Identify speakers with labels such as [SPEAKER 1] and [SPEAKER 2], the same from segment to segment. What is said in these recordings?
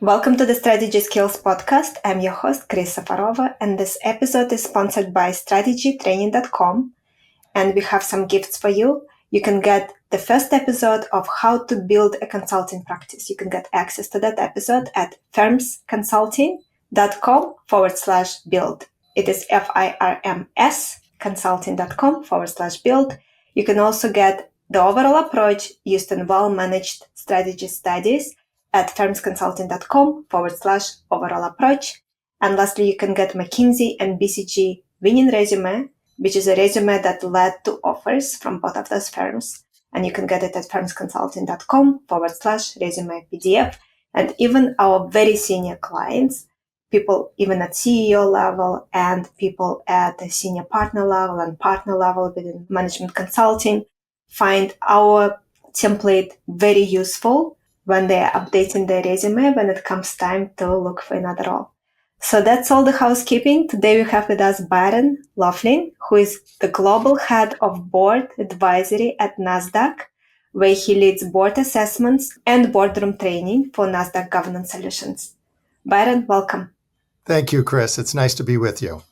[SPEAKER 1] Welcome to the Strategy Skills Podcast. I'm your host, Chris Safarova, and this episode is sponsored by strategytraining.com. And we have some gifts for you. You can get the first episode of how to build a consulting practice. You can get access to that episode at firmsconsulting.com/build. It is FIRMS consulting.com/build. You can also get the overall approach used in well-managed strategy studies at firmsconsulting.com/overall approach. And lastly, you can get McKinsey and BCG winning resume, which is a resume that led to offers from both of those firms. And you can get it at firmsconsulting.com/resume PDF. And even our very senior clients, people even at CEO level and people at the senior partner level and partner level within management consulting, find our template very useful when they are updating their resume when it comes time to look for another role. So that's all the housekeeping. Today we have with us Byron Loflin, who is the Global Head of Board Advisory at Nasdaq, where he leads board assessments and boardroom training for Nasdaq Governance Solutions. Byron, welcome.
[SPEAKER 2] Thank you, Chris. It's nice to be with you.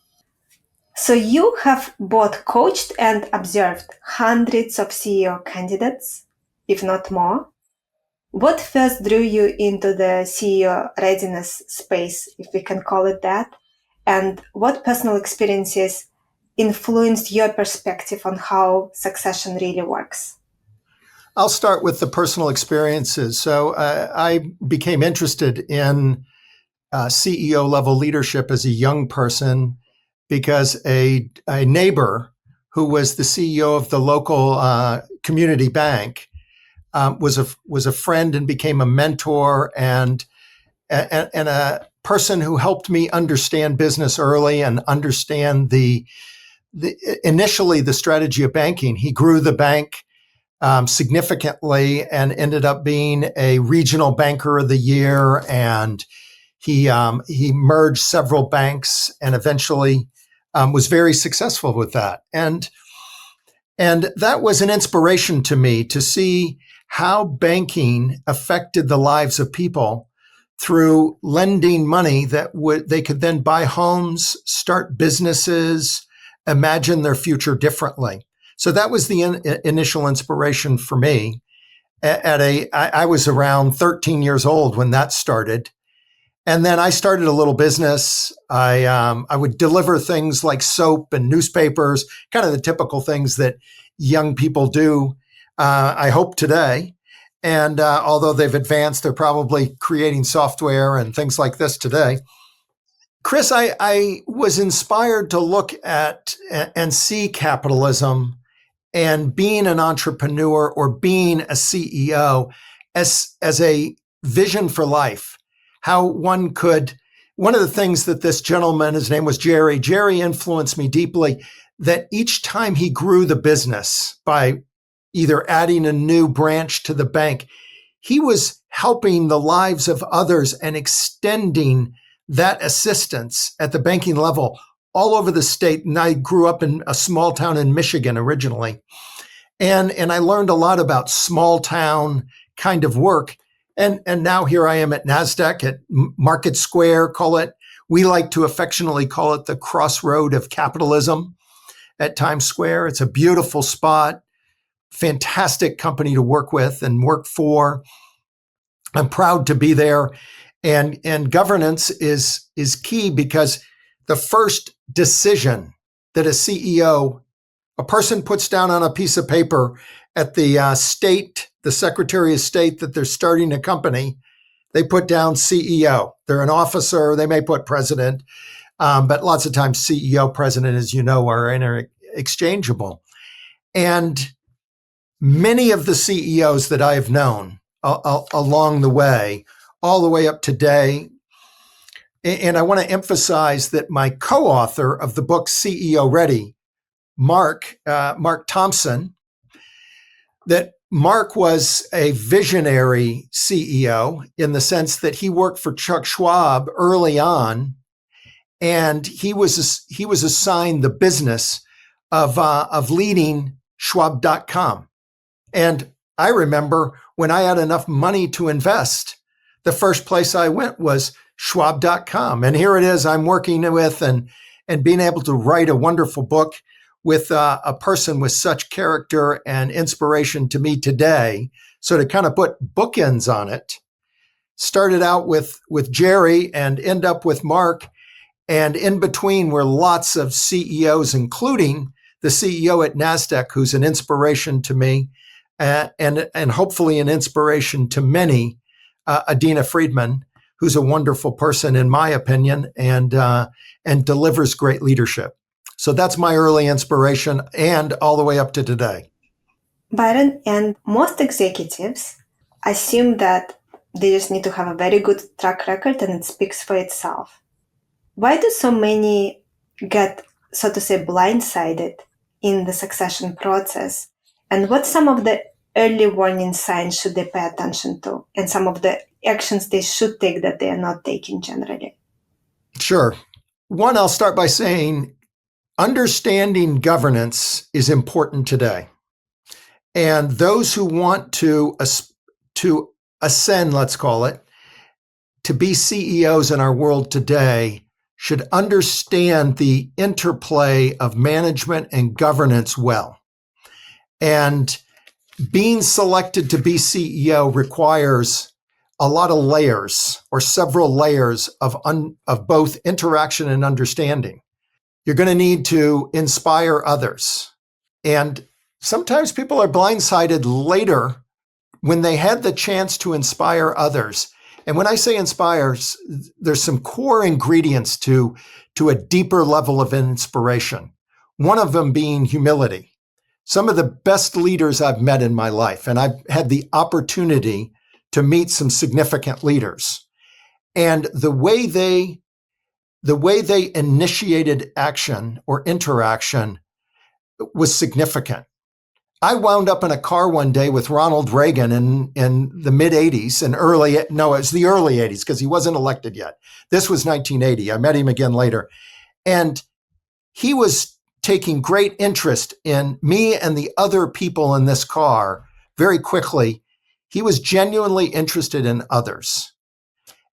[SPEAKER 1] So you have both coached and observed hundreds of CEO candidates, if not more. What first drew you into the CEO readiness space, if we can call it that? And what personal experiences influenced your perspective on how succession really works?
[SPEAKER 2] I'll start with the personal experiences. So I became interested in CEO level leadership as a young person because a neighbor who was the CEO of the local community bank was a friend and became a mentor and a person who helped me understand business early and understand initially the strategy of banking. He grew the bank significantly and ended up being a regional banker of the year. And he merged several banks and eventually was very successful with that. And that was an inspiration to me to see how banking affected the lives of people through lending money that they could then buy homes, start businesses, imagine their future differently. So that was the initial inspiration for me. I was around 13 years old when that started. And then I started a little business. I would deliver things like soap and newspapers, kind of the typical things that young people do, I hope today. And although they've advanced, they're probably creating software and things like this today. Chris, I was inspired to look at and see capitalism and being an entrepreneur or being a CEO as a vision for life. How one of the things that this gentleman, his name was Jerry influenced me deeply, that each time he grew the business by either adding a new branch to the bank, he was helping the lives of others and extending that assistance at the banking level all over the state. And I grew up in a small town in Michigan originally. And I learned a lot about small town kind of work. And now here I am at Nasdaq at Market Square, we like to affectionately call it the crossroad of capitalism at Times Square. It's a beautiful spot, fantastic company to work with and work for. I'm proud to be there. And governance is key because the first decision that a CEO, a person puts down on a piece of paper at the the Secretary of State that they're starting a company, they put down CEO. They're an officer, they may put president, but lots of times CEO, president, as you know, are interchangeable. And many of the CEOs that I've known along the way, all the way up today, and I want to emphasize that my co-author of the book CEO Ready, Mark Thompson, that Mark was a visionary CEO in the sense that he worked for Chuck Schwab early on, and he was assigned the business of leading Schwab.com. And I remember when I had enough money to invest, the first place I went was Schwab.com. And here it is, I'm working with and being able to write a wonderful book with a person with such character and inspiration to me today. So to kind of put bookends on it, started out with Jerry and end up with Mark. And in between were lots of CEOs, including the CEO at Nasdaq, who's an inspiration to me and hopefully an inspiration to many, Adina Friedman, who's a wonderful person, in my opinion, and delivers great leadership. So that's my early inspiration and all the way up to today.
[SPEAKER 1] Byron, and most executives assume that they just need to have a very good track record and it speaks for itself. Why do so many get, so to say, blindsided in the succession process? And what some of the early warning signs should they pay attention to? And some of the actions they should take that they are not taking generally?
[SPEAKER 2] Sure. One, I'll start by saying understanding governance is important today. And those who want to ascend, let's call it, to be CEOs in our world today should understand the interplay of management and governance well. And being selected to be CEO requires a lot of layers or several layers of both interaction and understanding. You're going to need to inspire others. And sometimes people are blindsided later when they had the chance to inspire others. And when I say inspires, there's some core ingredients to a deeper level of inspiration. One of them being humility. Some of the best leaders I've met in my life, and I've had the opportunity to meet some significant leaders. And the way they initiated action or interaction was significant. I wound up in a car one day with Ronald Reagan in the mid 80s and it was the early 80s because he wasn't elected yet. This was 1980. I met him again later. And he was taking great interest in me and the other people in this car very quickly. He was genuinely interested in others.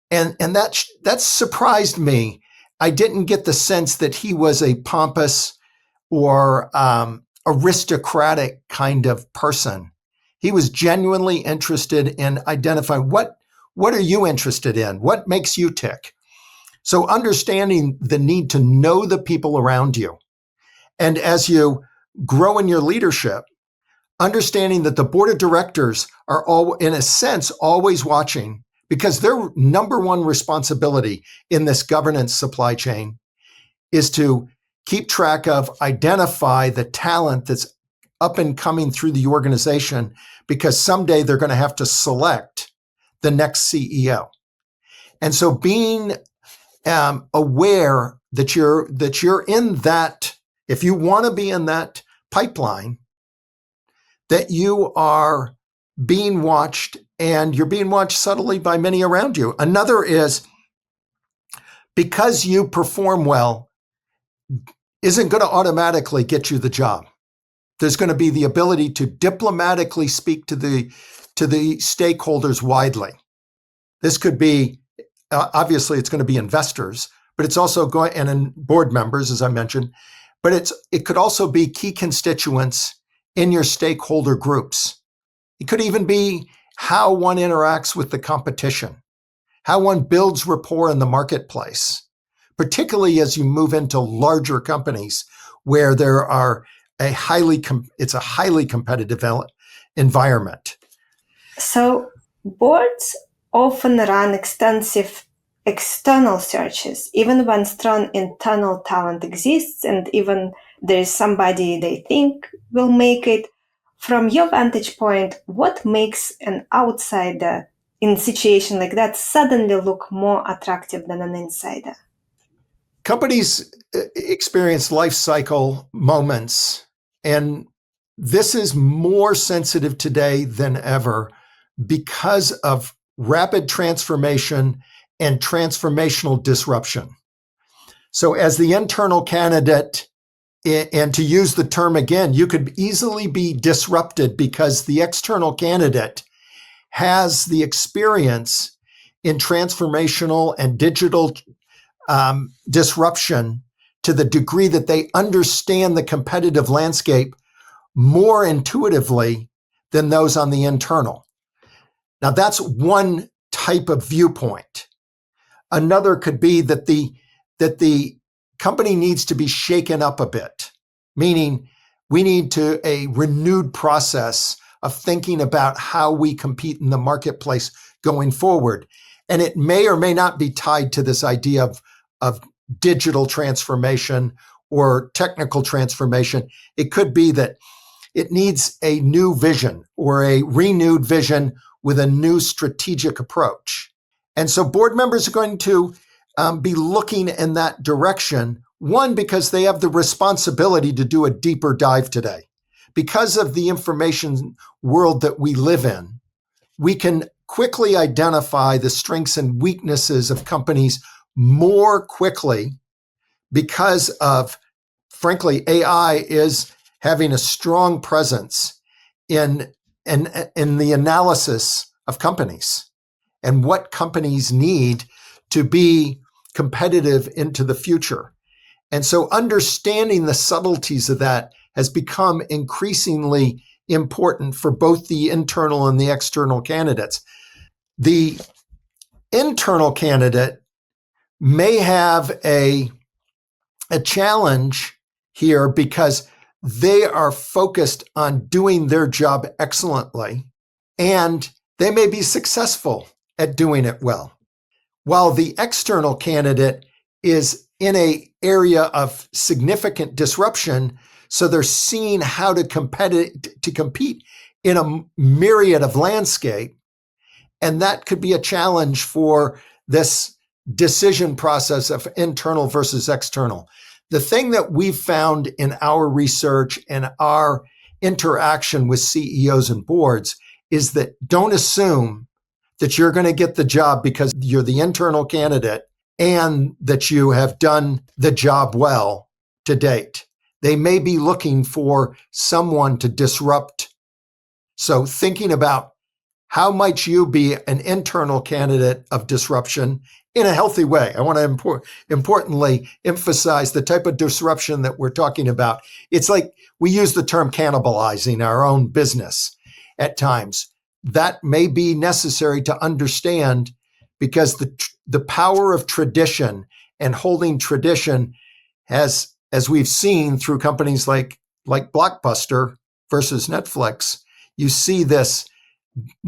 [SPEAKER 2] And that surprised me. I didn't get the sense that he was a pompous or aristocratic kind of person. He was genuinely interested in identifying what are you interested in? What makes you tick? So understanding the need to know the people around you. And as you grow in your leadership, understanding that the board of directors are all, in a sense, always watching because their number one responsibility in this governance supply chain is to keep track of, identify the talent that's up and coming through the organization because someday they're going to have to select the next CEO. And so being aware that you're in that, if you want to be in that pipeline, that you are being watched and you're being watched subtly by many around you. Another is because you perform well, isn't going to automatically get you the job. There's going to be the ability to diplomatically speak to the stakeholders widely. This could be, obviously it's going to be investors, but it's also going, and in board members, as I mentioned, but it could also be key constituents in your stakeholder groups. It could even be how one interacts with the competition, how one builds rapport in the marketplace, particularly as you move into larger companies where there are it's a highly competitive environment.
[SPEAKER 1] So boards often run extensive external searches, even when strong internal talent exists and even there is somebody they think will make it. From your vantage point, what makes an outsider in a situation like that suddenly look more attractive than an insider?
[SPEAKER 2] Companies experience life cycle moments, and this is more sensitive today than ever because of rapid transformation and transformational disruption. So as the internal candidate, and to use the term again, you could easily be disrupted because the external candidate has the experience in transformational and digital disruption to the degree that they understand the competitive landscape more intuitively than those on the internal. Now, that's one type of viewpoint. Another could be that the company needs to be shaken up a bit, meaning we need a renewed process of thinking about how we compete in the marketplace going forward. And it may or may not be tied to this idea of digital transformation or technical transformation. It could be that it needs a new vision or a renewed vision with a new strategic approach. And so board members are going to be looking in that direction. One, because they have the responsibility to do a deeper dive today. Because of the information world that we live in, we can quickly identify the strengths and weaknesses of companies more quickly because of, frankly, AI is having a strong presence in the analysis of companies and what companies need to be competitive into the future. And so understanding the subtleties of that has become increasingly important for both the internal and the external candidates. The internal candidate may have a challenge here because they are focused on doing their job excellently, and they may be successful at doing it well. While the external candidate is in an area of significant disruption, so they're seeing how to compete in a myriad of landscape, and that could be a challenge for this decision process of internal versus external. The thing that we've found in our research and our interaction with CEOs and boards is that don't assume that you're going to get the job because you're the internal candidate and that you have done the job well to date. They may be looking for someone to disrupt. So thinking about how might you be an internal candidate of disruption in a healthy way. I want to importantly emphasize the type of disruption that we're talking about. It's like we use the term cannibalizing our own business at times. That may be necessary to understand because the power of tradition and holding tradition has, as we've seen through companies like Blockbuster versus Netflix, you see this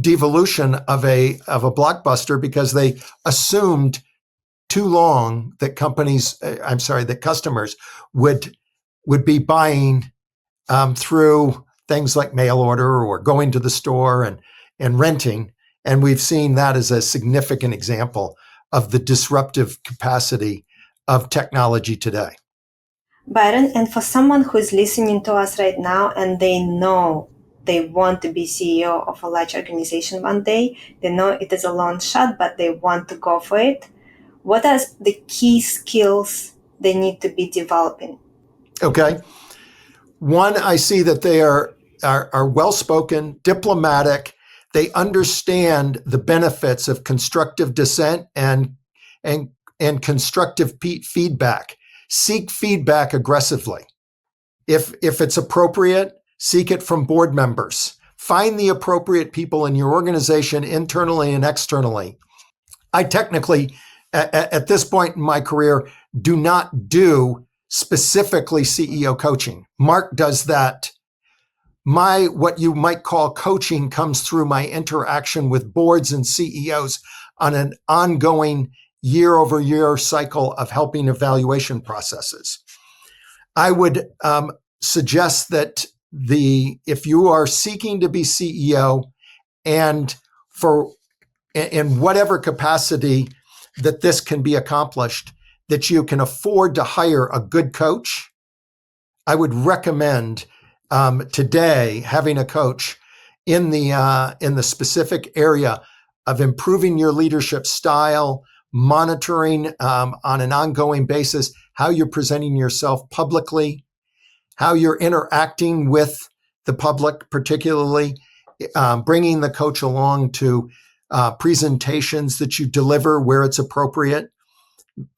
[SPEAKER 2] devolution of a Blockbuster because they assumed too long that that customers would be buying through things like mail order or going to the store and renting. And we've seen that as a significant example of the disruptive capacity of technology today.
[SPEAKER 1] Byron, and for someone who is listening to us right now and they know they want to be CEO of a large organization one day, they know it is a long shot, but they want to go for it. What are the key skills they need to be developing?
[SPEAKER 2] Okay. One, I see that they are well-spoken, diplomatic. They understand the benefits of constructive dissent and constructive feedback. Seek feedback aggressively. If it's appropriate, seek it from board members. Find the appropriate people in your organization, internally and externally. I technically, at this point in my career, do not do specifically CEO coaching. Mark does that. My, what you might call coaching, comes through my interaction with boards and CEOs on an ongoing year-over-year cycle of helping evaluation processes. I would suggest that if you are seeking to be CEO and in whatever capacity that this can be accomplished, that you can afford to hire a good coach, I would recommend today having a coach in the specific area of improving your leadership style, monitoring on an ongoing basis how you're presenting yourself publicly, how you're interacting with the public, particularly bringing the coach along to presentations that you deliver where it's appropriate,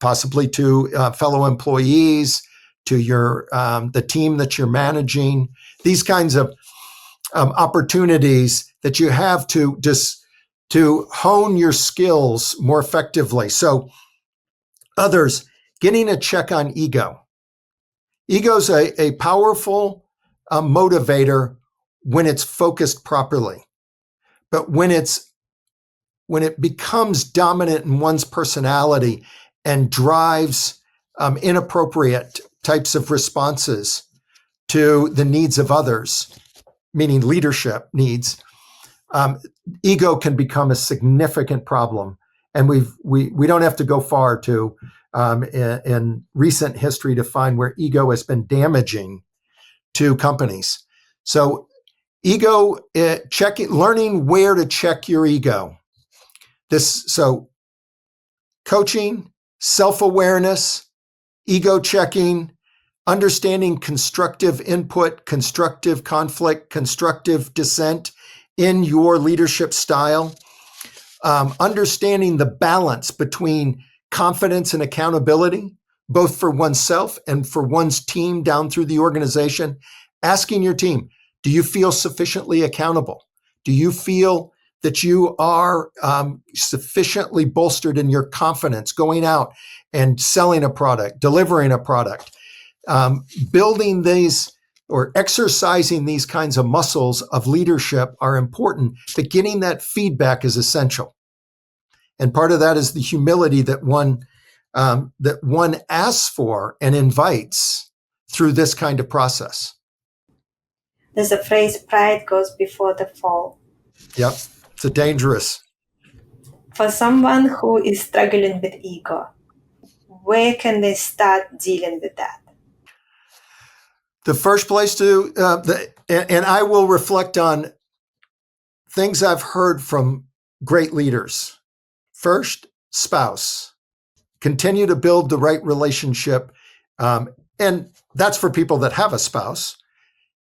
[SPEAKER 2] possibly to fellow employees, to your the team that you're managing. These kinds of opportunities that you have to hone your skills more effectively. So others, getting a check on ego. Ego's a powerful motivator when it's focused properly. But when it becomes dominant in one's personality and drives inappropriate types of responses to the needs of others, meaning leadership needs, ego can become a significant problem. And we don't have to go far to in recent history to find where ego has been damaging to companies. So ego learning where to check your ego. So coaching, self-awareness, ego checking, understanding constructive input, constructive conflict, constructive dissent in your leadership style, understanding the balance between confidence and accountability, both for oneself and for one's team down through the organization, asking your team, do you feel sufficiently accountable? Do you feel that you are sufficiently bolstered in your confidence going out and selling a product, delivering a product, building these or exercising these kinds of muscles of leadership are important, but getting that feedback is essential. And part of that is the humility that one asks for and invites through this kind of process.
[SPEAKER 1] There's a phrase, pride goes before the fall.
[SPEAKER 2] Yep, it's a dangerous.
[SPEAKER 1] For someone who is struggling with ego, where can they start dealing with that?
[SPEAKER 2] The first place and I will reflect on things I've heard from great leaders. First, spouse. Continue to build the right relationship. And that's for people that have a spouse.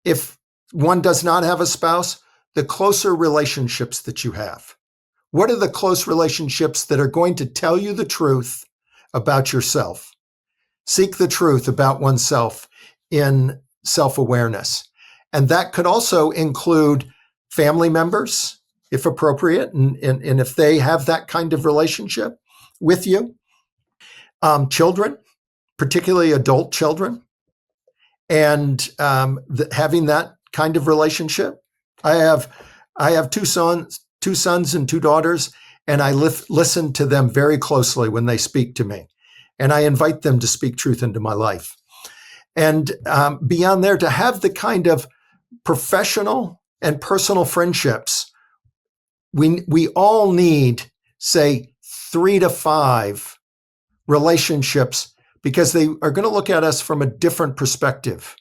[SPEAKER 2] If one does not have a spouse, the closer relationships that you have. What are the close relationships that are going to tell you the truth about yourself? Seek the truth about oneself in self-awareness. And that could also include family members, if appropriate, and if they have that kind of relationship with you. Children, particularly adult children, and having that kind of relationship. I have two sons and two daughters, and I listen to them very closely when they speak to me, and I invite them to speak truth into my life. And beyond there, to have the kind of professional and personal friendships, we all need, say, 3 to 5 relationships, because they are going to look at us from a different perspective.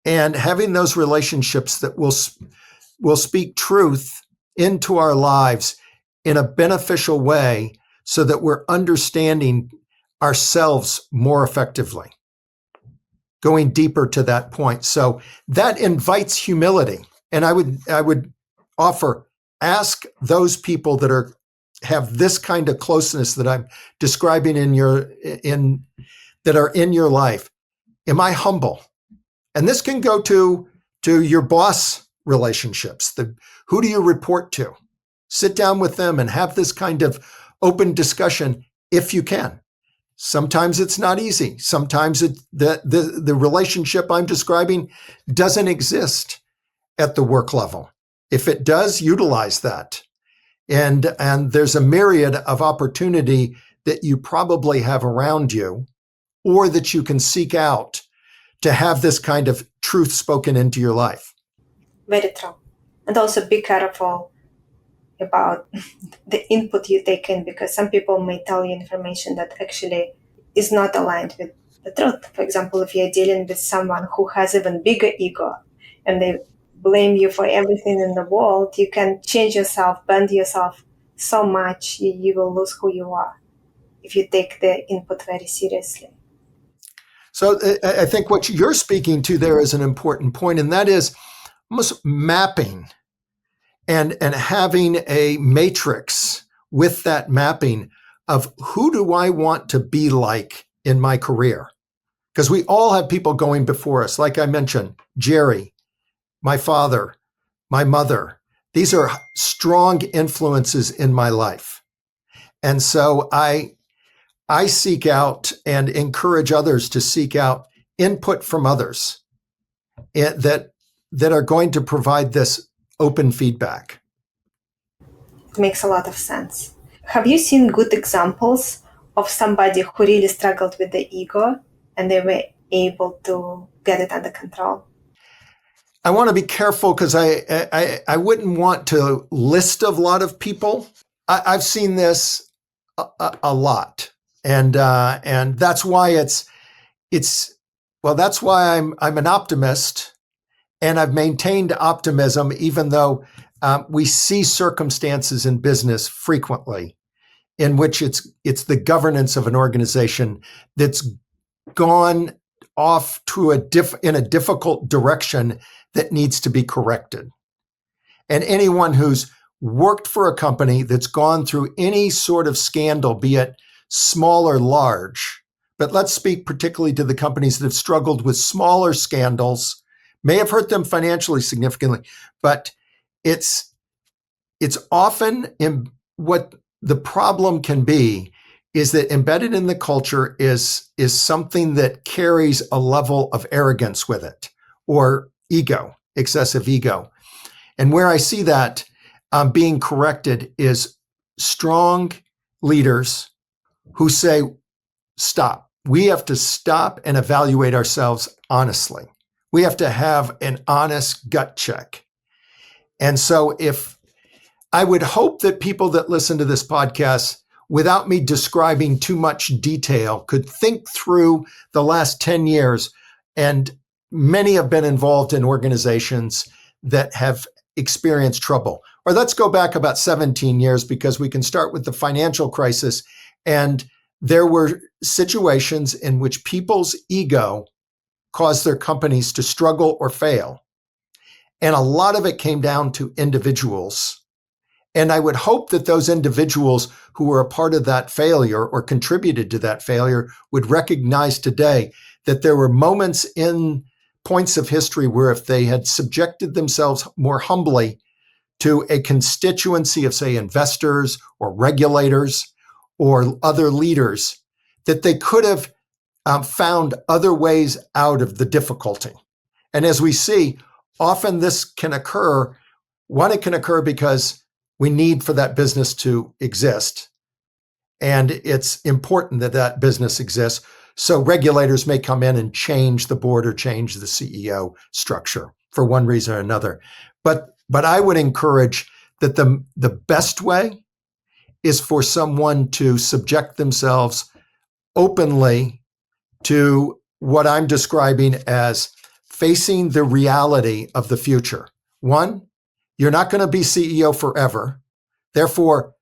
[SPEAKER 2] And having those relationships that will speak truth into our lives in a beneficial way so that we're understanding ourselves more effectively, going deeper to that point. So that invites humility. And I would offer, ask those people that have this kind of closeness that I'm describing that are in your life. Am I humble? And this can go to your boss relationships. Who do you report to? Sit down with them and have this kind of open discussion if you can. Sometimes it's not easy. Sometimes the relationship I'm describing doesn't exist at the work level. If it does, utilize that. And there's a myriad of opportunity that you probably have around you, or that you can seek out to have this kind of truth spoken into your life.
[SPEAKER 1] Very true. And also be careful about the input you take in, because some people may tell you information that actually is not aligned with the truth. For example, if you're dealing with someone who has even bigger ego and they blame you for everything in the world, you can change yourself, bend yourself so much, you will lose who you are if you take the input very seriously.
[SPEAKER 2] So I think what you're speaking to there is an important point, and that is almost mapping and having a matrix with that mapping of who do I want to be like in my career? Because we all have people going before us. Like I mentioned, Jerry, my father, my mother. These are strong influences in my life. And so I seek out and encourage others to seek out input from others that are going to provide this open feedback.
[SPEAKER 1] It makes a lot of sense. Have you seen good examples of somebody who really struggled with the ego and they were able to get it under control?
[SPEAKER 2] I want to be careful because I wouldn't want to list a lot of people. I've seen this a lot, and that's why that's why I'm an optimist, and I've maintained optimism even though we see circumstances in business frequently in which it's the governance of an organization that's gone off to in a difficult direction that needs to be corrected. And anyone who's worked for a company that's gone through any sort of scandal, be it small or large, but let's speak particularly to the companies that have struggled with smaller scandals, may have hurt them financially significantly, but it's often in what the problem can be is that embedded in the culture is something that carries a level of arrogance with it, or ego, excessive ego. And where I see that being corrected is strong leaders who say, stop. We have to stop and evaluate ourselves honestly. We have to have an honest gut check. And so I would hope that people that listen to this podcast, without me describing too much detail, could think through the last 10 years. And many have been involved in organizations that have experienced trouble. Or let's go back about 17 years, because we can start with the financial crisis. And there were situations in which people's ego caused their companies to struggle or fail. And a lot of it came down to individuals. And I would hope that those individuals who were a part of that failure or contributed to that failure would recognize today that there were moments in points of history where if they had subjected themselves more humbly to a constituency of, say, investors or regulators or other leaders, that they could have found other ways out of the difficulty. And as we see, often this can occur. One, it can occur because we need for that business to exist. And it's important that that business exists. So regulators may come in and change the board or change the CEO structure for one reason or another. But I would encourage that the best way is for someone to subject themselves openly to what I'm describing as facing the reality of the future. One, you're not going to be CEO forever. Therefore,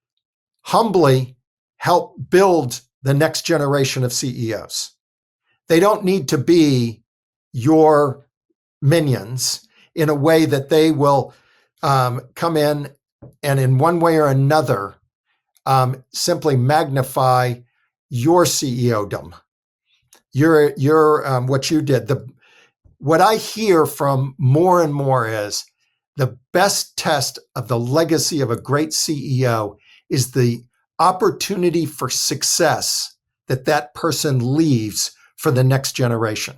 [SPEAKER 2] humbly help build the next generation of CEOs. They don't need to be your minions in a way that they will come in and in one way or another simply magnify your CEO-dom. Your what you did. What I hear from more and more is the best test of the legacy of a great CEO is the opportunity for success that person leaves for the next generation.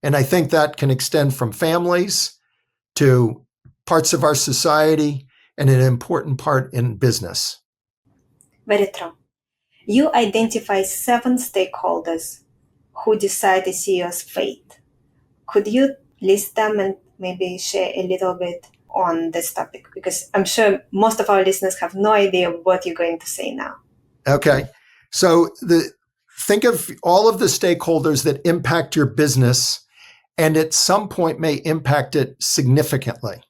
[SPEAKER 2] And I think that can extend from families to parts of our society and an important part in business.
[SPEAKER 1] Very true. You identify 7 stakeholders who decide a CEO's fate. Could you list them and maybe share a little bit on this topic? Because I'm sure most of our listeners have no idea what you're going to say now.
[SPEAKER 2] Okay. So think of all of the stakeholders that impact your business and at some point may impact it significantly.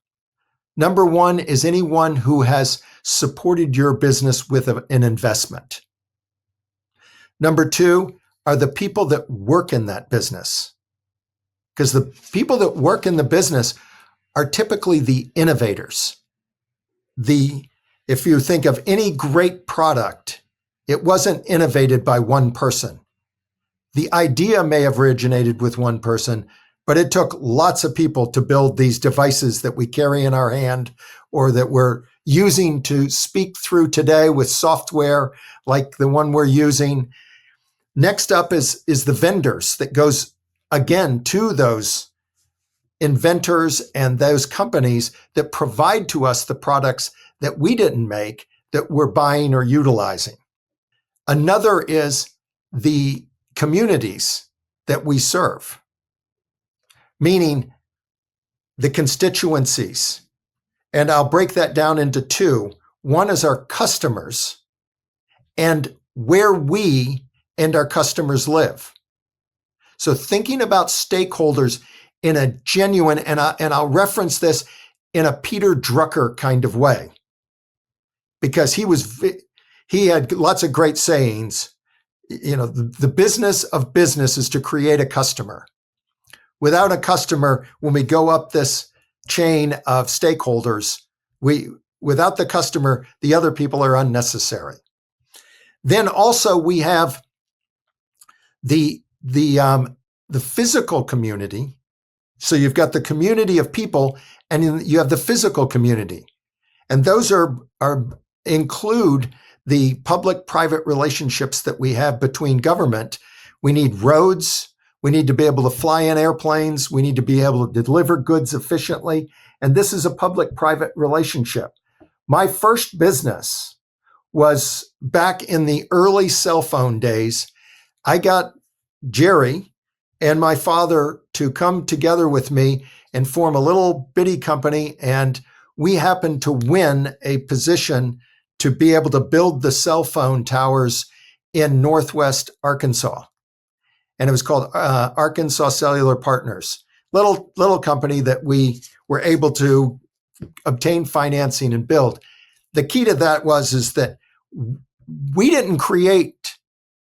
[SPEAKER 2] Number one is anyone who has supported your business with an investment. Number two are the people that work in that business. Because the people that work in the business are typically the innovators. if you think of any great product, it wasn't innovated by one person. The idea may have originated with one person, but it took lots of people to build these devices that we carry in our hand or that we're using to speak through today with software like the one we're using. Next up is the vendors that goes again to those inventors and those companies that provide to us the products that we didn't make that we're buying or utilizing. Another is the communities that we serve, meaning the constituencies. And I'll break that down into two. One is our customers and where we and our customers live. So thinking about stakeholders in a genuine, and I'll reference this in a Peter Drucker kind of way, because he had lots of great sayings. You know, the business of business is to create a customer. Without a customer, when we go up this chain of stakeholders, without the customer, the other people are unnecessary. Then also we have the physical community. So you've got the community of people, and you have the physical community, and those include the public-private relationships that we have between government. We need roads. We need to be able to fly in airplanes. We need to be able to deliver goods efficiently. And this is a public-private relationship. My first business was back in the early cell phone days. I got Jerry and my father to come together with me and form a little bitty company. And we happened to win a position to be able to build the cell phone towers in Northwest Arkansas. And it was called Arkansas Cellular Partners. Little company that we were able to obtain financing and build. The key to that is that we didn't create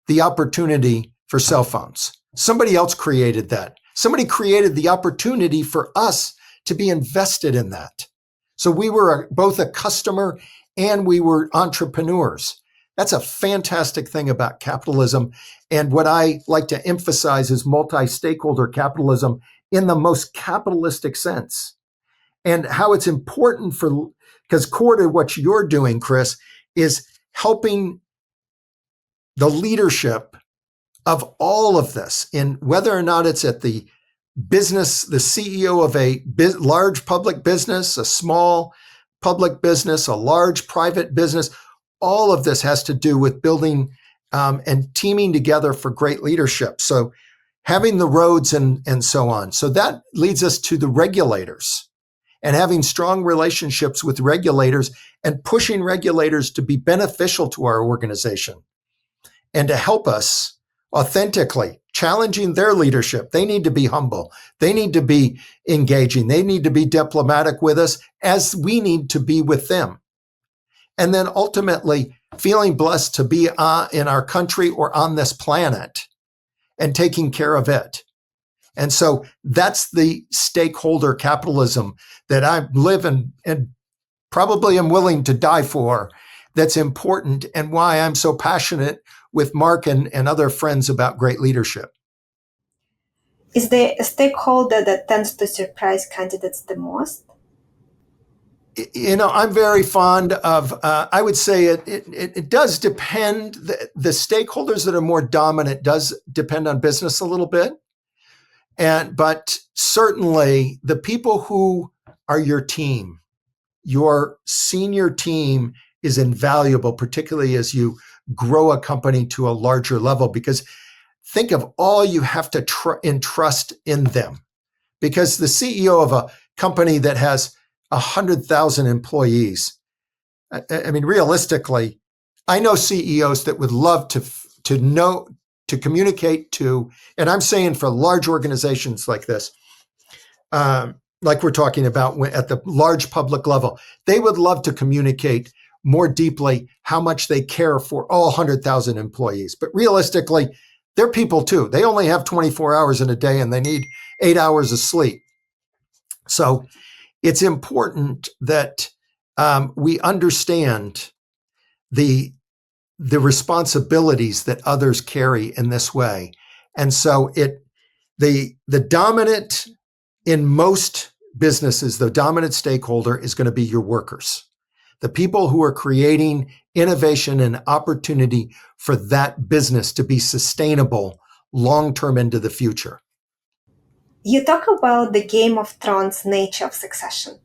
[SPEAKER 2] the opportunity for cell phones. Somebody else created that. Somebody created the opportunity for us to be invested in that. So we were both a customer and we were entrepreneurs. That's a fantastic thing about capitalism. And what I like to emphasize is multi-stakeholder capitalism in the most capitalistic sense. And how it's important because core to what you're doing, Chris, is helping the leadership of all of this, in whether or not it's at the business, the CEO of a large public business, a small public business, a large private business. All of this has to do with building and teaming together for great leadership. So having the roads and so on. So that leads us to the regulators and having strong relationships with regulators and pushing regulators to be beneficial to our organization and to help us authentically, challenging their leadership. They need to be humble. They need to be engaging. They need to be diplomatic with us as we need to be with them. And then ultimately feeling blessed to be in our country or on this planet and taking care of it. And so that's the stakeholder capitalism that I live in and probably am willing to die for. That's important and why I'm so passionate with Mark and other friends about great leadership.
[SPEAKER 1] Is there a stakeholder that tends to surprise candidates the most?
[SPEAKER 2] You know, I'm very fond of, I would say it does depend. The stakeholders that are more dominant does depend on business a little bit. But certainly the people who are your team, your senior team is invaluable, particularly as you grow a company to a larger level, because think of all you have to entrust in them. Because the CEO of a company that has 100,000 employees, I mean, realistically, I know CEOs that would love to communicate to, and I'm saying for large organizations like this, like we're talking about at the large public level, they would love to communicate more deeply how much they care for all 100,000 employees. But realistically, they're people too. They only have 24 hours in a day and they need 8 hours of sleep. So it's important that we understand the responsibilities that others carry in this way. And so the dominant in most businesses, the dominant stakeholder is going to be your workers, the people who are creating innovation and opportunity for that business to be sustainable long-term into the future.
[SPEAKER 1] You talk about the Game of Thrones nature of succession.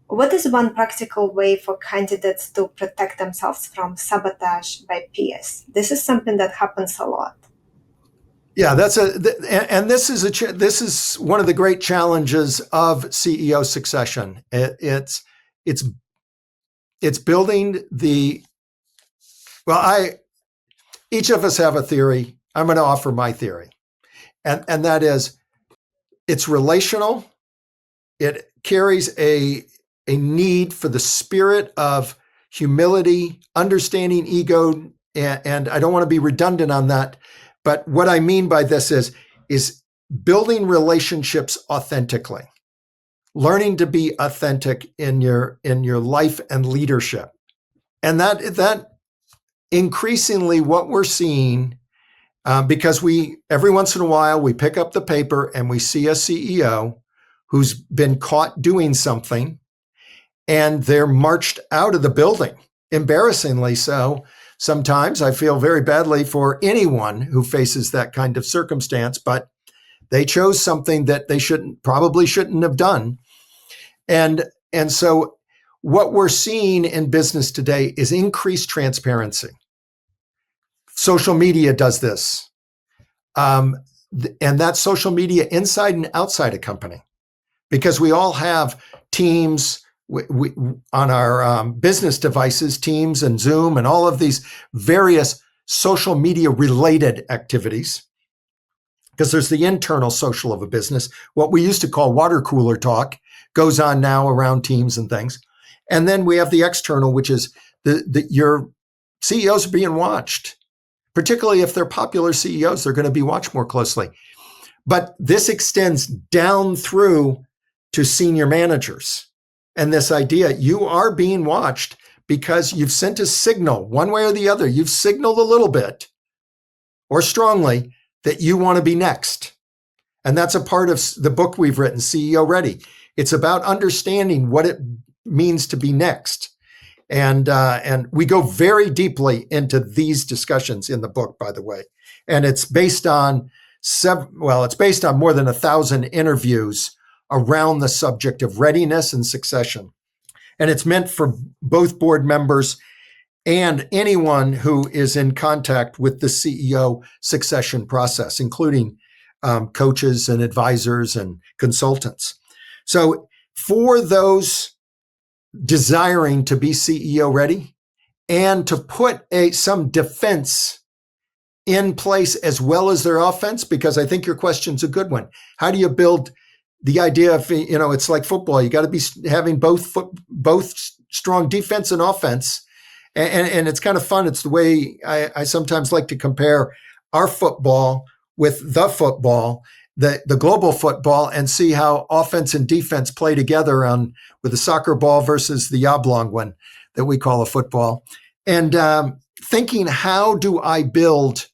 [SPEAKER 1] What is one practical way for candidates to protect themselves from sabotage by peers? This is something that happens a lot.
[SPEAKER 2] Yeah, this is one of the great challenges of CEO succession. It's building each of us have a theory. I'm going to offer my theory, and that is, it's relational. It carries a need for the spirit of humility, understanding ego, and I don't want to be redundant on that. But what I mean by this is building relationships authentically, learning to be authentic in your life and leadership. And that increasingly what we're seeing, because every once in a while we pick up the paper and we see a CEO who's been caught doing something and they're marched out of the building, embarrassingly so. Sometimes I feel very badly for anyone who faces that kind of circumstance, but they chose something that they probably shouldn't have done. And so what we're seeing in business today is increased transparency. Social media does this. And that's social media inside and outside a company, because we all have teams on our business devices, Teams and Zoom and all of these various social media related activities, because there's the internal social of a business. What we used to call water cooler talk goes on now around Teams and things. And then we have the external, which is your CEOs are being watched, particularly if they're popular CEOs, they're going to be watched more closely. But this extends down through to senior managers. And this idea, you are being watched because you've sent a signal one way or the other. You've signaled a little bit or strongly that you want to be next. And that's a part of the book we've written, CEO Ready. It's about understanding what it means to be next. And we go very deeply into these discussions in the book, by the way. And it's based on more than 1,000 interviews around the subject of readiness and succession. And it's meant for both board members and anyone who is in contact with the CEO succession process, including coaches and advisors and consultants. So for those desiring to be CEO ready and to put some defense in place as well as their offense, because I think your question's a good one. How do you build the idea of, it's like football. You got to be having both strong defense and offense. And it's kind of fun. It's the way I sometimes like to compare our football with the football, the global football, and see how offense and defense play together with the soccer ball versus the oblong one that we call a football. And thinking, how do I build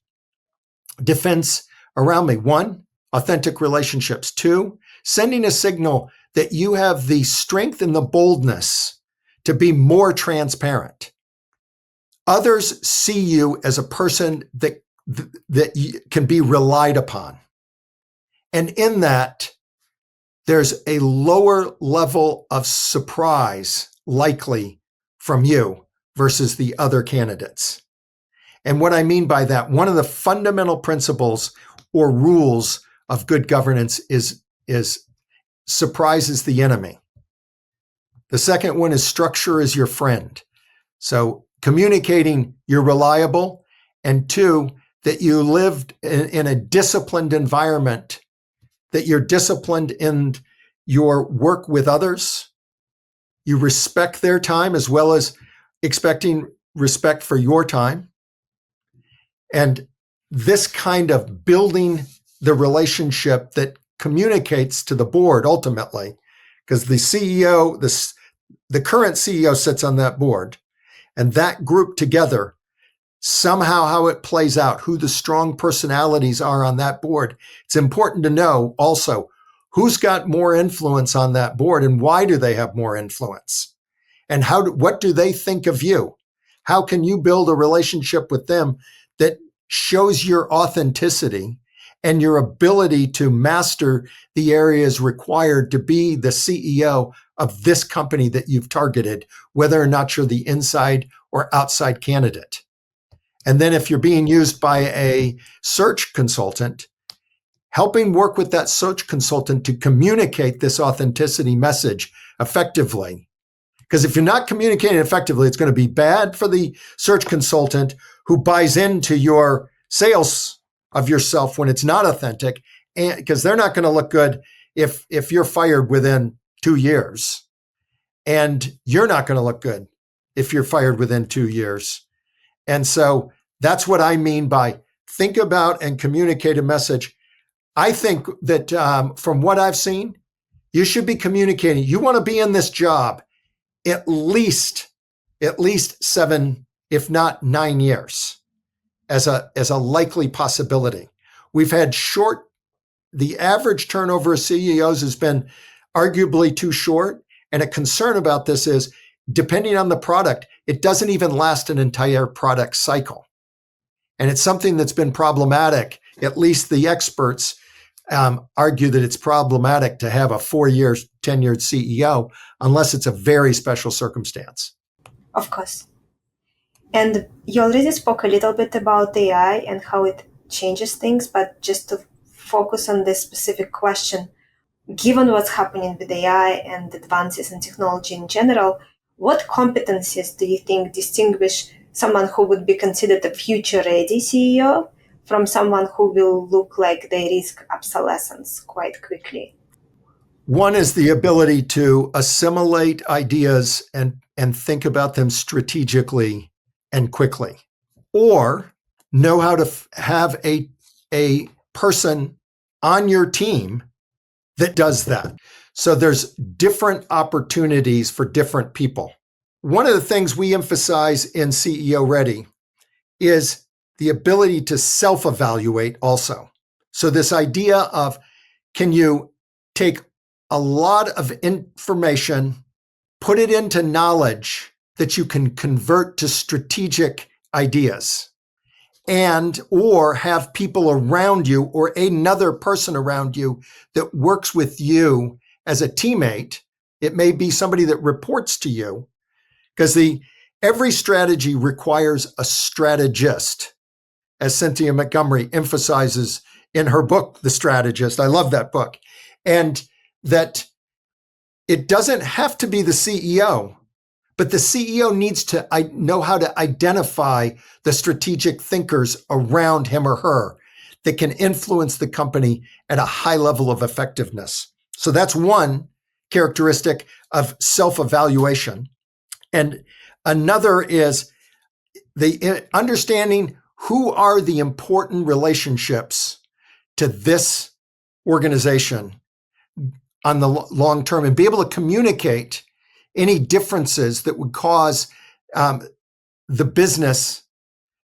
[SPEAKER 2] defense around me? 1, authentic relationships. 2, sending a signal that you have the strength and the boldness to be more transparent. Others see you as a person that can be relied upon. And in that, there's a lower level of surprise likely from you versus the other candidates. And what I mean by that, one of the fundamental principles or rules of good governance is surprise is the enemy. The second one is structure is your friend. So communicating you're reliable, and 2, that you lived in a disciplined environment, that you're disciplined in your work with others. You respect their time as well as expecting respect for your time. And this kind of building the relationship that communicates to the board ultimately, because the CEO, the current CEO sits on that board, and that group together, somehow how it plays out, who the strong personalities are on that board. It's important to know also who's got more influence on that board and why do they have more influence? And what do they think of you? How can you build a relationship with them that shows your authenticity and your ability to master the areas required to be the CEO of this company that you've targeted, whether or not you're the inside or outside candidate? And then if you're being used by a search consultant, helping work with that search consultant to communicate this authenticity message effectively. Because if you're not communicating effectively, it's going to be bad for the search consultant who buys into your sales of yourself when it's not authentic, and because they're not going to look good if you're fired within 2 years. And you're not going to look good if you're fired within 2 years. And so that's what I mean by think about and communicate a message. I think that from what I've seen, you should be communicating. You want to be in this job at least 7, if not 9 years as a likely possibility. We've had the average turnover of CEOs has been arguably too short. And a concern about this is, depending on the product, it doesn't even last an entire product cycle. And it's something that's been problematic. At least the experts argue that it's problematic to have a 4-year tenured CEO unless it's a very special circumstance.
[SPEAKER 1] Of course. And you already spoke a little bit about AI and how it changes things, but just to focus on this specific question, given what's happening with AI and advances in technology in general, what competencies do you think distinguish someone who would be considered a future-ready CEO from someone who will look like they risk obsolescence quite quickly?
[SPEAKER 2] One is the ability to assimilate ideas and think about them strategically and quickly, or know how to have a person on your team that does that. So there's different opportunities for different people. One of the things we emphasize in CEO Ready is the ability to self-evaluate also. So this idea of, can you take a lot of information, put it into knowledge that you can convert to strategic ideas, and or have people around you or another person around you that works with you as a teammate. It may be somebody that reports to you, because every strategy requires a strategist, as Cynthia Montgomery emphasizes in her book, The Strategist. I love that book. And that it doesn't have to be the CEO, but the CEO needs to know how to identify the strategic thinkers around him or her that can influence the company at a high level of effectiveness. So that's one characteristic of self-evaluation. And another is the understanding who are the important relationships to this organization on the long term, and be able to communicate any differences that would cause the business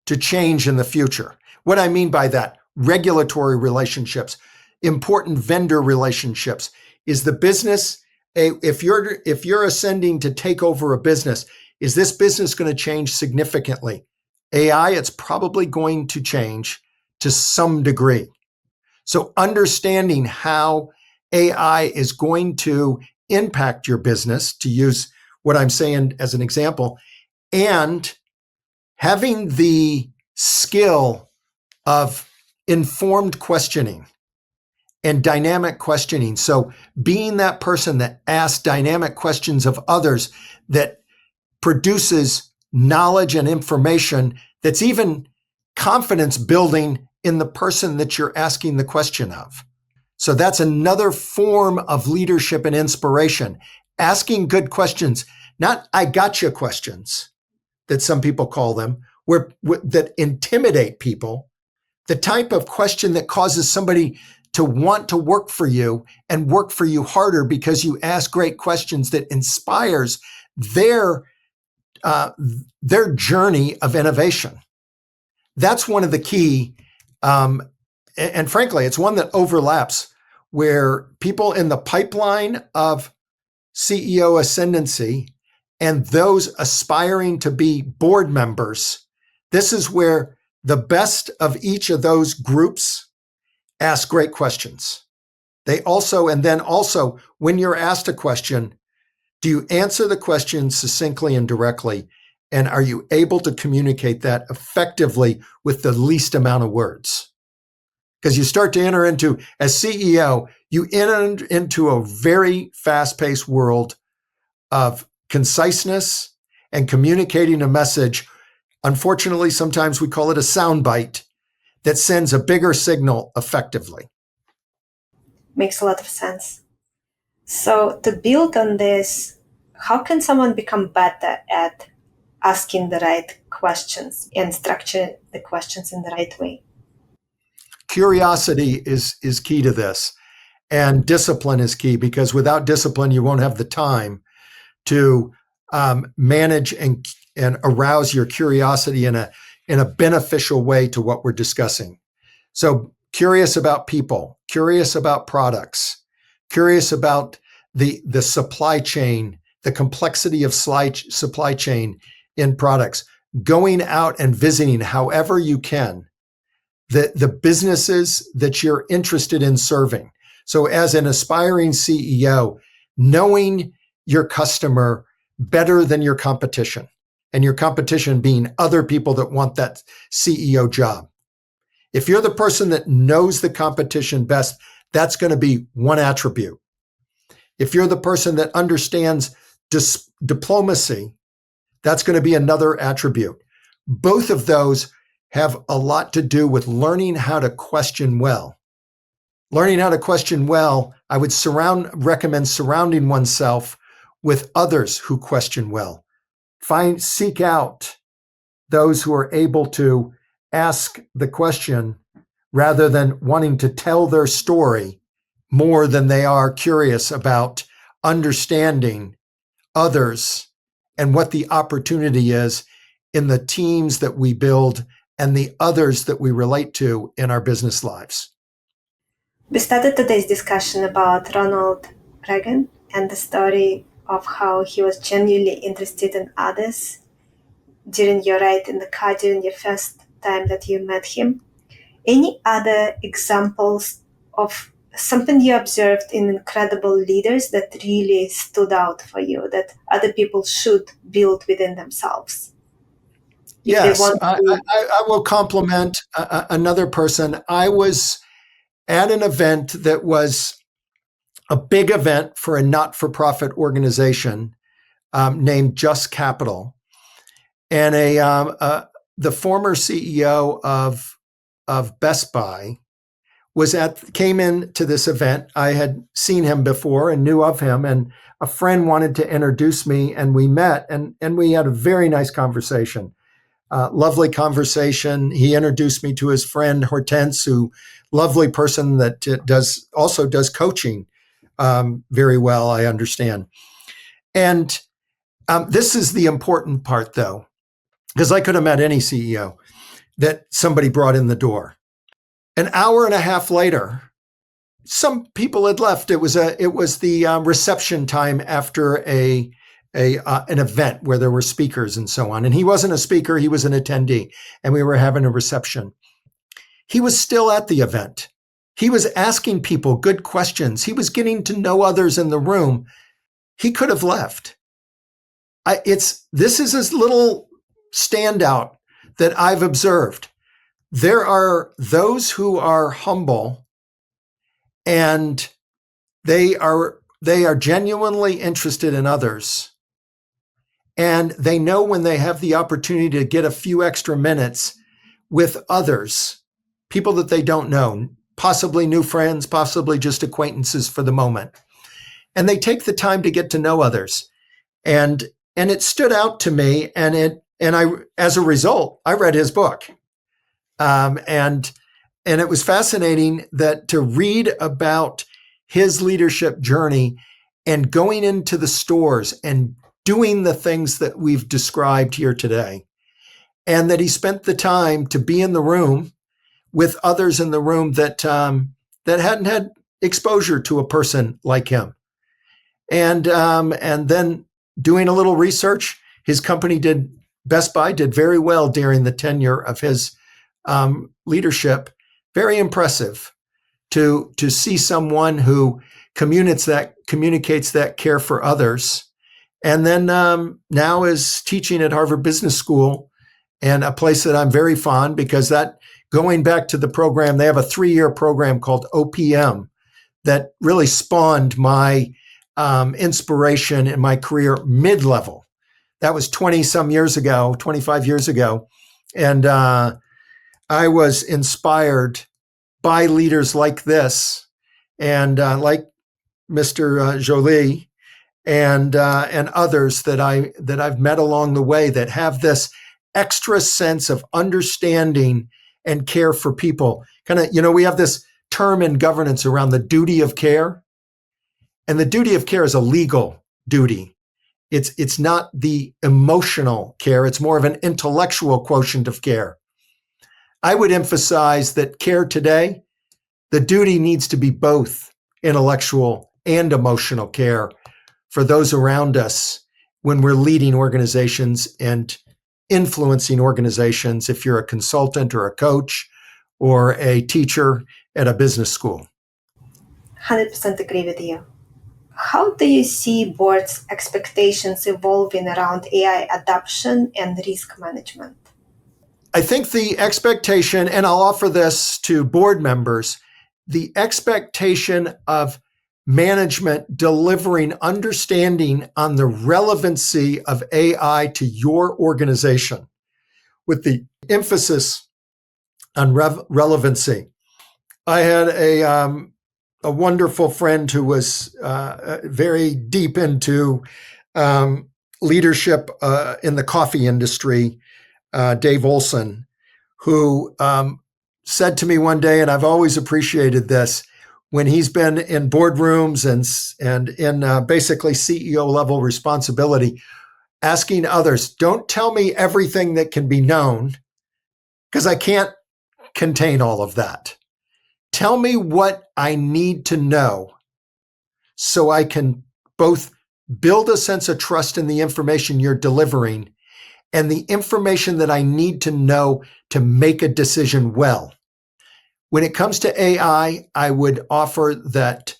[SPEAKER 2] to change in the future. What I mean by that, regulatory relationships, important vendor relationships. Is the business, if you're ascending to take over a business, is this business going to change significantly? AI, it's probably going to change to some degree. So understanding how AI is going to impact your business, to use what I'm saying as an example, and having the skill of informed questioning and dynamic questioning. So being that person that asks dynamic questions of others that produces knowledge and information that's even confidence building in the person that you're asking the question of. So that's another form of leadership and inspiration. Asking good questions, not I gotcha questions that some people call them, that intimidate people. The type of question that causes somebody to want to work for you and work for you harder because you ask great questions that inspires their journey of innovation. That's one of the key, and frankly, it's one that overlaps where people in the pipeline of CEO ascendancy and those aspiring to be board members, this is where the best of each of those groups ask great questions. And then also, when you're asked a question, do you answer the question succinctly and directly? And are you able to communicate that effectively with the least amount of words? Because you start to enter into, as CEO, you enter into a very fast-paced world of conciseness and communicating a message. Unfortunately, sometimes we call it a soundbite that sends a bigger signal effectively.
[SPEAKER 1] Makes a lot of sense. So to build on this, how can someone become better at asking the right questions and structure the questions in the right way?
[SPEAKER 2] Curiosity is key to this, and discipline is key, because without discipline, you won't have the time to manage and arouse your curiosity in a beneficial way to what we're discussing. So curious about people, curious about products, curious about the supply chain, the complexity of supply chain in products, going out and visiting however you can the businesses that you're interested in serving. So as an aspiring CEO, knowing your customer better than your competition, and your competition being other people that want that CEO job. If you're the person that knows the competition best, that's going to be one attribute. If you're the person that understands diplomacy, that's going to be another attribute. Both of those have a lot to do with learning how to question well. Learning how to question well, I would recommend surrounding oneself with others who question well. Seek out those who are able to ask the question rather than wanting to tell their story more than they are curious about understanding others and what the opportunity is in the teams that we build and the others that we relate to in our business lives.
[SPEAKER 1] We started today's discussion about Ronald Reagan and the story of how he was genuinely interested in others during your ride in the car, during your first time that you met him. Any other examples of something you observed in incredible leaders that really stood out for you, that other people should build within themselves?
[SPEAKER 2] Yes, I will compliment another person. I was at an event that was a big event for a not-for-profit organization named Just Capital, and the former CEO of Best Buy came in to this event. I had seen him before and knew of him, and a friend wanted to introduce me, and we met, and we had a very nice conversation. Lovely conversation. He introduced me to his friend Hortense, who lovely person that does coaching very well, I understand. And this is the important part, though, because I could have met any CEO that somebody brought in the door. An hour and a half later, some people had left. It was the reception time after an event where there were speakers and so on. And he wasn't a speaker, he was an attendee, and we were having a reception. He was still at the event. He was asking people good questions. He was getting to know others in the room. He could have left. This is a little standout that I've observed. There are those who are humble, and they are genuinely interested in others. And they know when they have the opportunity to get a few extra minutes with others, people that they don't know, possibly new friends, possibly just acquaintances for the moment. And they take the time to get to know others. And it stood out to me. And I, as a result, I read his book. And And it was fascinating that to read about his leadership journey and going into the stores and doing the things that we've described here today. And that he spent the time to be in the room with others in the room that hadn't had exposure to a person like him. And then doing a little research, his company Best Buy did very well during the tenure of his leadership. Very impressive to see someone who communicates that care for others, and then now is teaching at Harvard Business School, and a place that I'm very fond because that, going back to the program, they have a 3-year program called OPM that really spawned my inspiration in my career mid-level. That was 25 years ago. And I was inspired by leaders like this and like Mr. Joly and others that I've met along the way that have this extra sense of understanding and care for people. We have this term in governance around the duty of care. And the duty of care is a legal duty. It's not the emotional care. It's more of an intellectual quotient of care. I would emphasize that care today, the duty needs to be both intellectual and emotional care for those around us when we're leading organizations and influencing organizations, if you're a consultant or a coach or a teacher at a business school.
[SPEAKER 1] 100% agree with you. How do you see boards' expectations evolving around AI adoption and risk management?
[SPEAKER 2] I think the expectation, and I'll offer this to board members, the expectation of management delivering understanding on the relevancy of AI to your organization with the emphasis on relevancy. I had a wonderful friend who was very deep into leadership in the coffee industry, Dave Olson, who said to me one day, and I've always appreciated this, when he's been in boardrooms and in basically CEO level responsibility, asking others, don't tell me everything that can be known, because I can't contain all of that. Tell me what I need to know so I can both build a sense of trust in the information you're delivering and the information that I need to know to make a decision well. When it comes to AI, I would offer that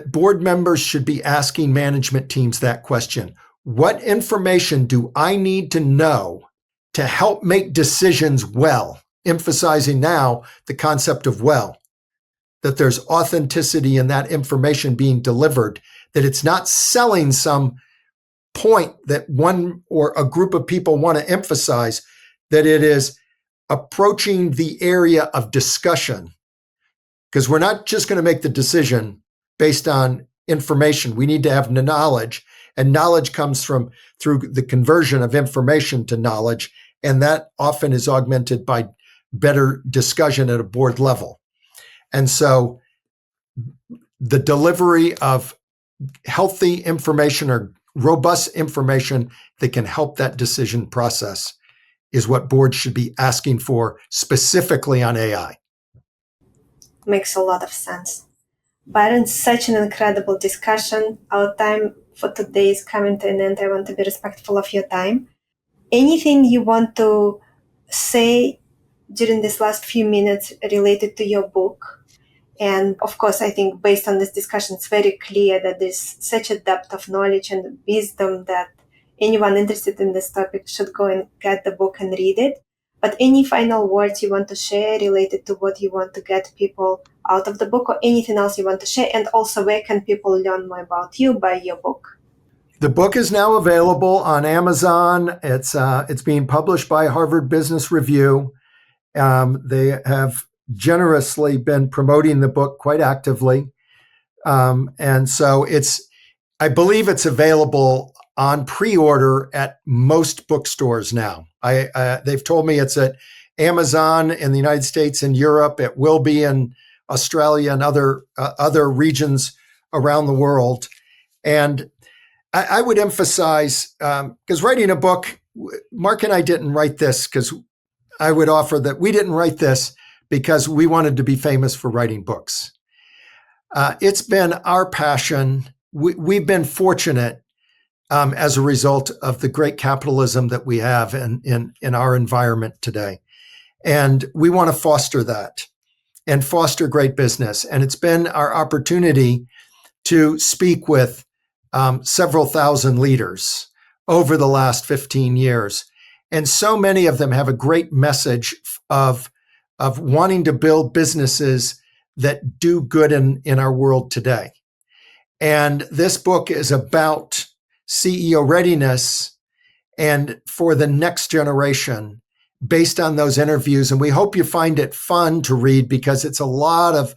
[SPEAKER 2] board members should be asking management teams that question. What information do I need to know to help make decisions well? Emphasizing now the concept of well, that there's authenticity in that information being delivered, that it's not selling some point that one or a group of people want to emphasize, that it is approaching the area of discussion. Because we're not just going to make the decision based on information. We need to have knowledge, and knowledge comes through the conversion of information to knowledge, and that often is augmented by better discussion at a board level. And so the delivery of healthy information or robust information that can help that decision process is what boards should be asking for, specifically on AI.
[SPEAKER 1] Makes a lot of sense. Byron, such an incredible discussion. Our time for today is coming to an end. I want to be respectful of your time. Anything you want to say during this last few minutes related to your book? And of course, I think based on this discussion, it's very clear that there's such a depth of knowledge and wisdom that anyone interested in this topic should go and get the book and read it. But any final words you want to share related to what you want to get people out of the book, or anything else you want to share? And also, where can people learn more about you, buy your book?
[SPEAKER 2] The book is now available on Amazon. It's being published by Harvard Business Review. They have generously been promoting the book quite actively. And so I believe it's available on pre-order at most bookstores now. They've told me it's at Amazon in the United States and Europe. It will be in Australia and other regions around the world. And I would emphasize, because writing a book, Mark and I didn't write this because I would offer that we didn't write this because we wanted to be famous for writing books. It's been our passion. We've been fortunate as a result of the great capitalism that we have in our environment today. And we want to foster that and foster great business. And it's been our opportunity to speak with several thousand leaders over the last 15 years. And so many of them have a great message of wanting to build businesses that do good in our world today. And this book is about CEO readiness and for the next generation based on those interviews. And we hope you find it fun to read because it's a lot of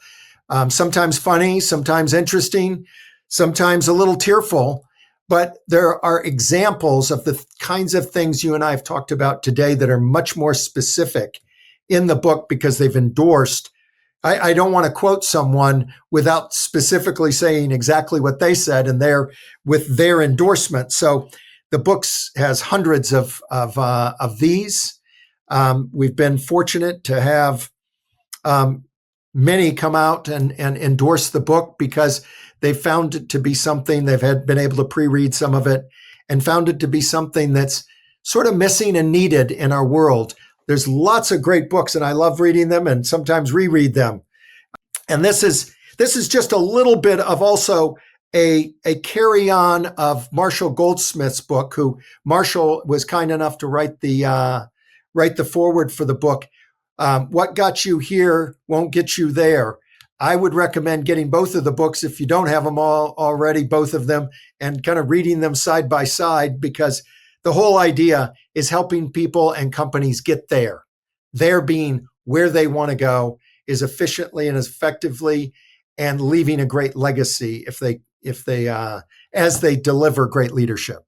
[SPEAKER 2] sometimes funny, sometimes interesting, sometimes a little tearful. But there are examples of the kinds of things you and I have talked about today that are much more specific in the book because they've endorsed. I don't want to quote someone without specifically saying exactly what they said and with their endorsement. So the book has hundreds of these. We've been fortunate to have many come out and endorse the book because they found it to be something they've been able to pre-read some of it and found it to be something that's sort of missing and needed in our world. There's lots of great books and I love reading them and sometimes reread them. And this is just a little bit of also a carry on of Marshall Goldsmith's book, who Marshall was kind enough to write the foreword for the book. What got you here won't get you there. I would recommend getting both of the books if you don't have them all already, both of them, and kind of reading them side by side because the whole idea is helping people and companies get there. There being where they want to go as efficiently and as effectively and leaving a great legacy as they deliver great leadership.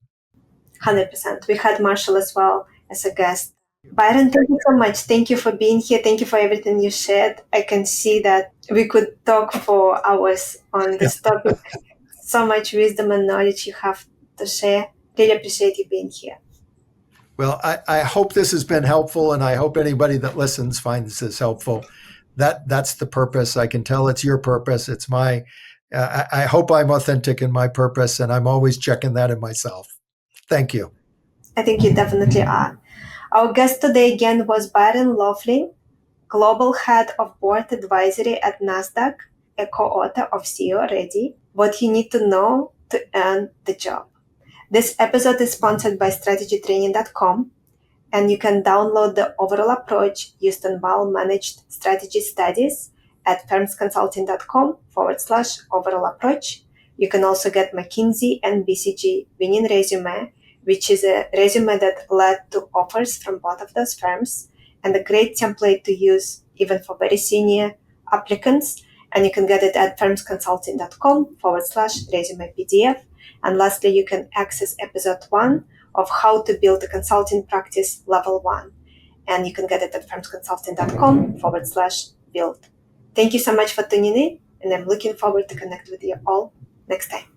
[SPEAKER 1] 100%. We had Marshall as well as a guest. Byron, thank you so much. Thank you for being here. Thank you for everything you shared. I can see that we could talk for hours on this topic. So much wisdom and knowledge you have to share. Really appreciate you being here.
[SPEAKER 2] Well, I hope this has been helpful, and I hope anybody that listens finds this helpful. That's the purpose. I can tell it's your purpose. It's my. I hope I'm authentic in my purpose, and I'm always checking that in myself. Thank you.
[SPEAKER 1] I think you definitely are. Our guest today again was Byron Loflin, Global Head of Board Advisory at Nasdaq, a co-author of CEO Ready, What You Need to Know to Earn the Job. This episode is sponsored by strategytraining.com, and you can download the overall approach used in well-managed strategy studies at firmsconsulting.com/overall approach. You can also get McKinsey and BCG winning resume, which is a resume that led to offers from both of those firms, and a great template to use even for very senior applicants. And you can get it at firmsconsulting.com/resume PDF. And lastly, you can access episode 1 of how to build a consulting practice level 1. And you can get it at firmsconsulting.com/build. Thank you so much for tuning in, and I'm looking forward to connect with you all next time.